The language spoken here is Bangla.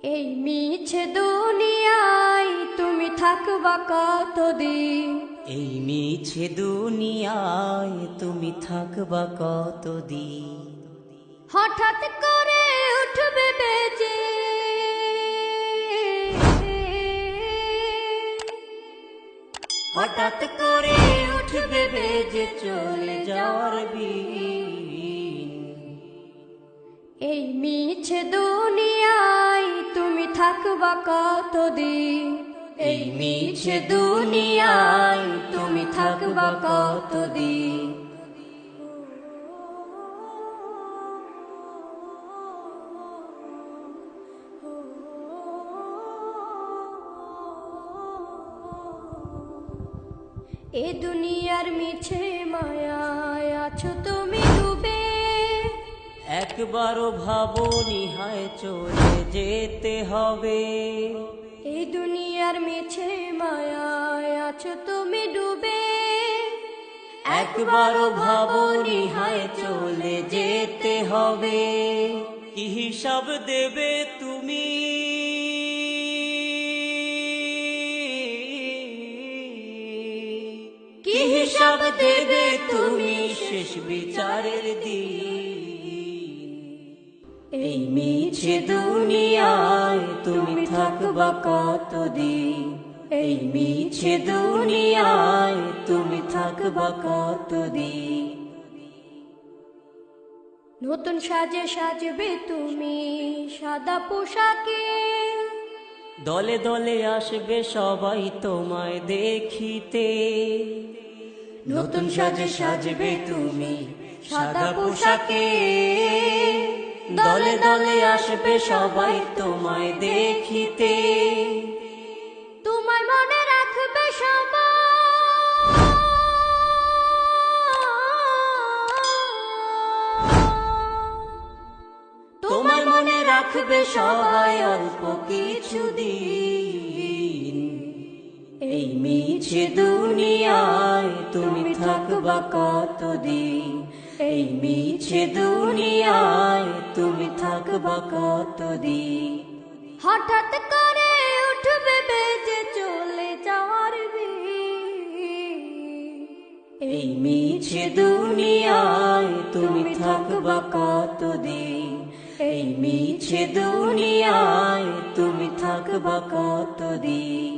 এই মিছে দুনিয়ায় তুমি থাকবা কতদিন? এই মিছে দুনিয়ায় তুমি থাকবা কতদিন? হঠাৎ করে উঠবে বেজে হঠাৎ করে উঠবে বেজে চলে যাওয়ার বিন। এই মিছে দুনিয়ায় তুমি থাকবা কতদিন? এই মিছে দুনিয়ায় তুমি থাকবা কতদিন? এ দুনিয়ার মিছে মায়ায় আছো তুমি ডুবে, একবারও ভাবনি হায় চলে যেতে হবে। এই দুনিয়ার মিছে মায়ায় আছো তুমি ডুবে, একবারও ভাবনি হায় চলে যেতে হবে। কি হিসাব দেবে তুমি? কি হিসাব দেবে তুমি শেষ বিচারের দিন? এই মিছে দুনিয়ায় তুমি থাকবা কতদিন? এই মিছে দুনিয়ায় তুমি থাকবা কতদিন? নতুন সাজে সাজবে তুমি সাদা পোশাকে, দলে দলে আসবে সবাই তোমায় দেখিতে। নতুন সাজে সাজবে তুমি সাদা পোশাকে, দলে দলে আসবে সবাই তোমায় দেখিতে। তোমায় মনে রাখবে সবাই, তোমায় মনে রাখবে সবাই অল্প কিছুদিন। এই মিছে দুনিয়ায় তুমি থাকবা কতদিন? এই মিছে দুনিয়ায় তুমি থাকবা কতদিন? হঠাৎ করে উঠবে বেজে চলে যাওয়ার বিন। এই মিছে দুনিয়ায় তুমি থাকবা কতদিন? এই মিছে দুনিয়ায় তুমি থাকবা কতদিন?